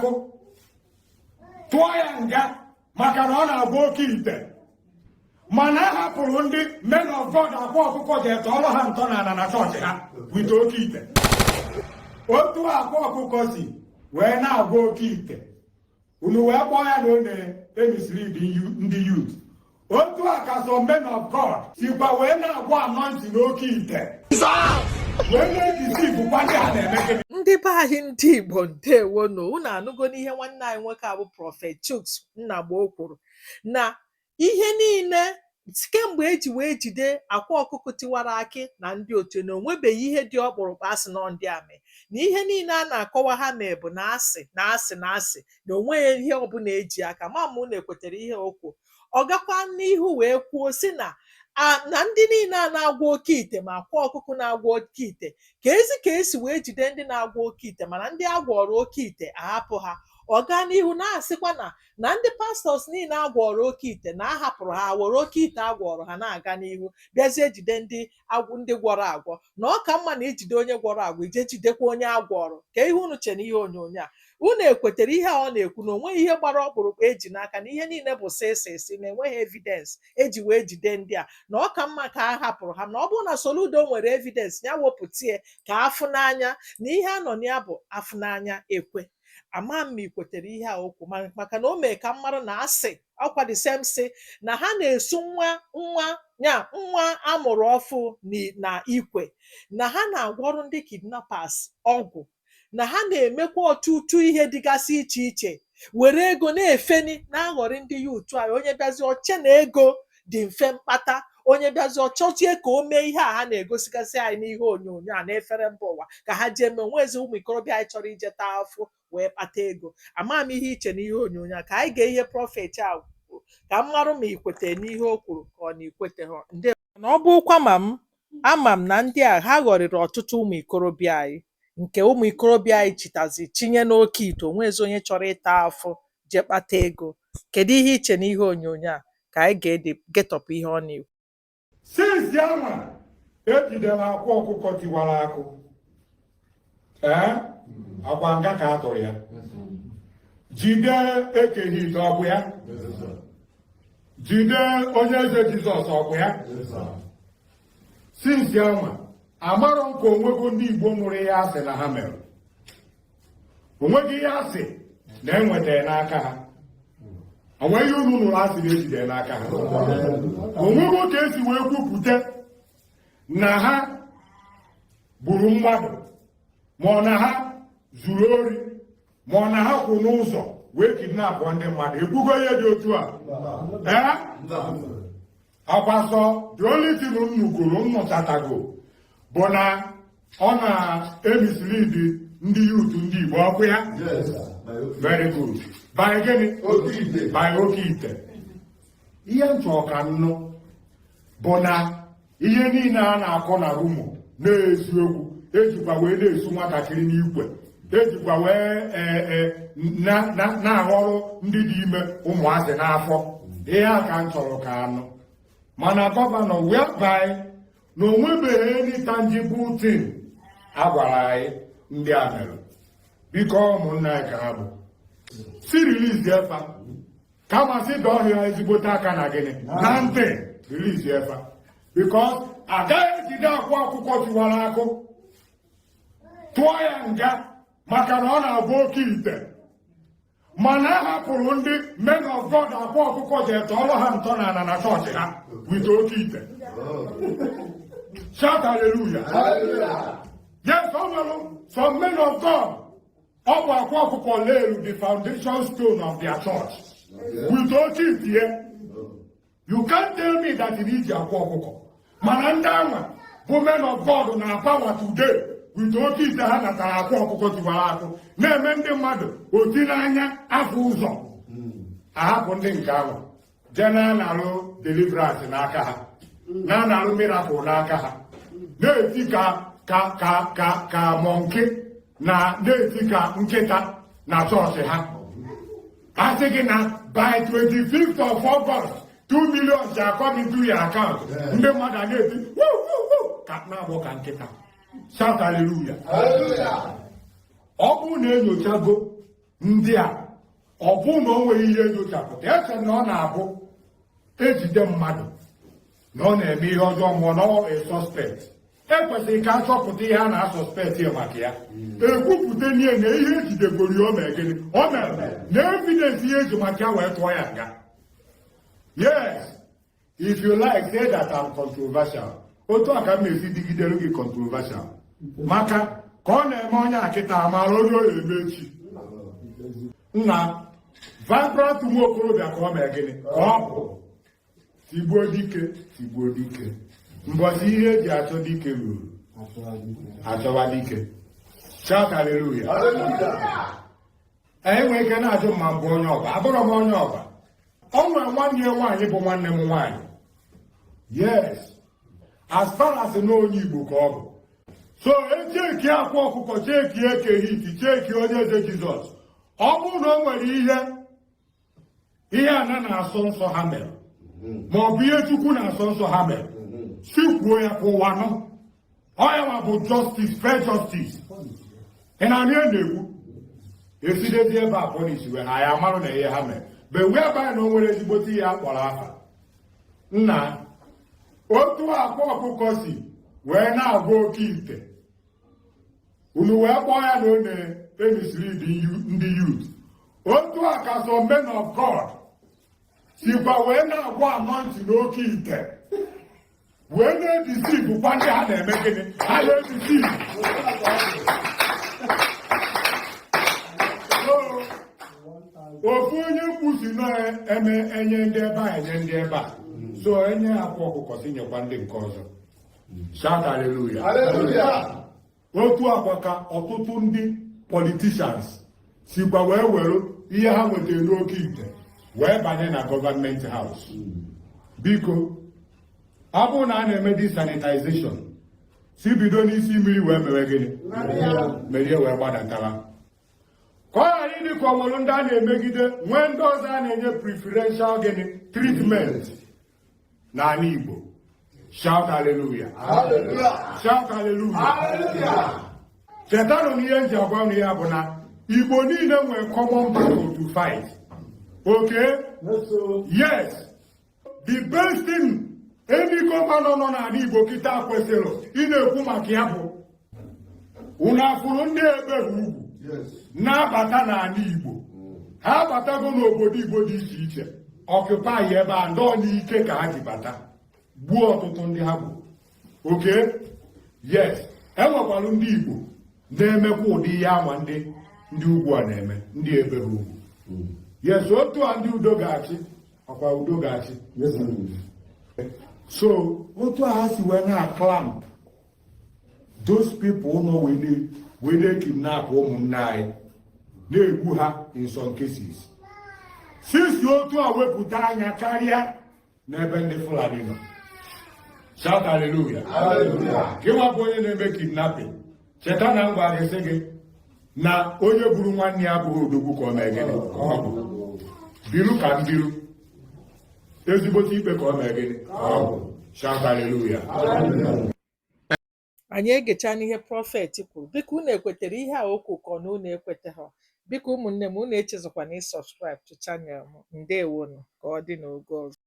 akụ tụọ ya nga maka na ọ na-agba oke ite. Mana a hapụrụ ndị men of God akwa ọkụkọ ji etọọrọ ha ntọ na chọọchị ha wite oke ite. Otu akwa ọkụkọ si wee na-agba oke ite, unu wee kpọọ ya na ọ na-emisiri ndị youth. Otu a ka so men of God sikwa wee na-agba anointing n'oke ite. Ndị be anyị ndị Igbo ndewo no, unu anụgo n'ihe nwanne anyị nwoke a bụ prọfet Chuks Nwagbo kwuru na ihe niile kemgbe eji wee jide akwa ọkụkọ tiwara akị na ndị otu na onwebeghị ihe dị ọkpụrụkpụ asị nọ ndị amị na ihe niile a na-akọwa ha mee bụ na asị na onweghị ihe ọbụla eji aka ma mụ na-ekwetere ihe okwu. Ọ gakwa n'ihu wee kwuo sị na ndị niile a na-agwa oke ite ma akwa ọkụkọ na-agwa oke ite ka esi wee jide ndị na-agwa oke ite mana ndị agwọrọ oke ite ahapụ ha. Ọ gaa n'ihu na-asịkwa na ndị pastọs niile agwọrọ oke ite na ahapụrụ ha were oke ite agwọrọ ha na-aga n'ihu bịazie jide ndị gwọrọ agwọ na ọ ka mma na ijide onye gwọrọ agwọ ije jidekwa onye agwọrọ. Ka ihe unu che na ihe onyonyo a unu ekwetere ihe a ọ na-ekwu na onweghị ihe gbara ọkpụrụkpụ eji n'aka na ihe niile bụ sịsịsị na enweghị evidensị eji wee jide ndị a na ọ ka mma ka a hapụrụ ha na ọ bụrụ na Soludo nwere evidensị ya wepụtie ka afụ n'anya na ihe a nọ na ya bụ afụ n'anya ekwe. Ama m ikwetere ihe a okwu maka na o mee ka mmadụ na asị ọkwa the same sị na ha na-esu nwa amụrụ ọfụ na ikwe na ha na-agwọrụ ndị kidnappers ọgwụ na ha na-emekwa ọtụtụ ihe dịgasị iche iche were ego na-efeni na-aghọrị ndị yutu anyị. Onye bịazi oche na ego dị mfe mkpata, onye bịazi ọchọchie ka o mee ihe a ha na-egosigasị anyị n'ihe onyonyo a na-efere mba ụwa ka ha jee mee onwezi ụmụ ikorobịa anyị chọrọ ije taa afọ wee kpata ego. Ama m ihe iche n'ihe onyonyo a ka anyị ga ihe prọfet a ka m marụ ma ikwete n'ihe o kwuru ka ọ na-ekwete ha ndị na ọ bụkwa ama m na ndị a ha ghọrịrị ọtụtụ ụmụ ikorobịa anyị nke ụmụ ikorobịa anyị chitazi chinye n'oke ite onwezi onye chọrọ ịta afọ jee kpata ego. Kedu ihe iche n'ihe onyonyo a ka anyị ga-getọpụ ihe ọ na-ekwu. Since yanwa ejidere akwa ọkụkọ tiwara akụ akwa nga ka a tụrụ ya, jide ekeghị ite ọ bụ ya, jide onye eze Jizọs ọ bụ ya. Since yanwa amarọ nke onwego ndị Igbo mụrụ ihe asị na ha mere, onweghị ihe asị na-enwetara n'aka ha, onweghị unu nụrụ asị na-ejide n'aka ha. Onwego ka esi wee kwupụta na ha gburu mmadụ ma ọ na ha zuru ori ma ọ na ha kwụ n'ụzọ wee kidnapụ ndị mmadụ. Ekwugo ihe dị otu a akwasọ the only thing nnụchatago bụ na ọ na-emislead ndị youth ndị Igbo ọkụ ya. Very good. By gịnị? By oke ite. Ihe nchọ ka nnụ bụ na ihe niile a na-akọ na rumo na-eziokwu ejikwa wee na-esu nwatakịrị n'ikwe, ejikwa wee na-aghọrọ ndị dị ime ụmụazị n'afọ. Ihe a ka m chọrọ ka anụ. Mana gọvanọ whereby na onwebeghị any tangible thing a gwara anyị ndị a mere. Biko ụmụnna anyị ka ha bụ si release efa kama si dọhịa ezigbote aka na gịnị na ntị release efa, because agaghị ejide akwa ọkụkọ tiwara akụ tụọ ya nga maka na ọ na-agba oke ite. Mana a hapụrụ ndị men of God akwa ọkụkọ ji etọọrọ ha ntọ na chọọchị ha wite oke ite. Shout hallelujah. Yes, some men of God ọ bụ akwa ọkụkọ leru the foundation stone of their church with oke ite here. You can't tell me that in iji akwa ọkụkọ mana ndị anwa bụ men of God na power today with oke ite ha natara akwa ọkụkọ tiwara akụ na-eme ndị mmadụ oti n'anya afọ ụzọ. Ahapụ ndị nke ahụ jee na-analụ deliverance n'aka ha, na-analụ miracle n'aka ha, na-eti ka mọnke na-eti ka nkịta na chọọchị ha. A sị gị na by 25th of August 2 million shall come into your account. Ndị mmadụ a na-eti ka na-agbọ ka nkịta. Shout hallelujah. Ọ bụrụ na enyochago ndị a ọ bụ na o nweghị ihe nyochapụta eche na ọ na-abụ ejide mmadụ na ọ na-eme ihe ọjọọ mụọ na ọ suspect ekwesịrị ka a chọpụta ihe a na-asọspekt maka ya ekwupụta n'ihe na ihe ejidegoro ya o mere gịnị o mere na evidence ihe eji maka ya wee tụọ ya nga. Yes, if you like say that I'm controversial, otu a ka m esi digidere gị controversial maka ka ọ na-eme onye akịta amara onye oyi eme echi nna vibrant nwa okorobịa ka ọ mere gịnị ka ọ bụ tigbuo dike tigbuo dike mbọsi ihe eji achọ dike ruru achọwa dike. Shout hallelujah. Anyị nwere ike na-ajụ ma mbụ onye ọba abụrụ m onye ọba ọ nwere nwanne ya nwaanyị bụ nwanne m nwaanyị. Yes, as far as na onye Igbo ka ọ bụ so echeki akwa ọkụkọ cheki ekeghị iti cheki onye eze Jizọs ọ bụrụ na o nwere ihe ana na-asọ nsọ ha mere ma ọ bụ ihe Chukwu na-asọ nsọ ha mere si kwuo ya ka ụwa nọ ọ ya ma bụ justice fair justice ị na-anụ ya na-ekwu esidezi ebe a polisi wee ha ya amarụ na ihe ha mere be wee ebe na o nwere ezigbote ihe a kpọrọ afa nna otu akwa ọkụkọ si wee na-agwa oke ite unu wee kpọọ ya na ọ na-emisiri ndị youth otu a ka some men of God sikwa wee na-agwa anọntị n'oke ite wee na-edisiv kwa ndị ha na-eme gịnị ha na-edisiv. Ofu onye mkpusi na-eme enye ndị ebe a enye ndị ebe a so enye akwa ọkụkọ si nyekwa ndị nke ọzọ. Shout hallelujah. Otu akwa ka ọtụtụ ndị politicians sikwa wee were ihe ha nwetara n'oke ite wee banye na gọọmenti haus. Biko ọ bụrụ na a na-eme desanitization si bido n'isi mmiri wee mewe gịnị merie wee gbadatara ka ọ ghara ịdị ka ọ nwere ndị a na-emegide nwee ndị ọzọ a na-enye preferential gịnị treatment n'ala Igbo. Shout hallelujah. Shout hallelujah. Chetanụ na ihe nji agwa ya bụ na Igbo niile nwere common battle to fight. Okay? Yes. The best thing any gọvanọ nọ n'ala Igbo kịta kwesịrị ị na-ekwu maka ya bụ unu afụrụ ndị ebe ugwu na-abata n'ala Igbo ha abatago n'obodo Igbo dị iche iche ọkụpaghị ebe a ndọ n'ike ka ha ji bata gbuo ọtụtụ ndị ha bụ. Okay? Yes, enwekwara ndị Igbo na-emekwa ụdị ihe anwa ndị ugwu a na-eme ndị ebe ugwu. Yes, otu a ndị udo ga-achị ọkwa udo ga-achị. So otu a ha si wee na-clamp those people nọ wee kidnap ụmụnne anyị na-egbu ha in some cases. Sisi otu a wepụta anya karịa n'ebe ndị Fulani nọ. Shout hallelujah. Gị nwa bụ onye na-eme kidnapping cheta na ngwa ga-esi gị na onye gburu nwanne ya bụghị odogwu ka ọ mee gịnị ka ọ bụ biru ka mbiru ezigbote ikpe ka ọ mee gịnị ka ọ bụ. Shout hallelujah. Anyị egecha n'ihe prọfet kwuru biko unu ekwetara ihe a okụkọ na unu ekweta ha biko ụmụnne m unu echezọkwana ịsọskraịb to chanel m. Ndewonu ka ọ dị n'oge ọzọ.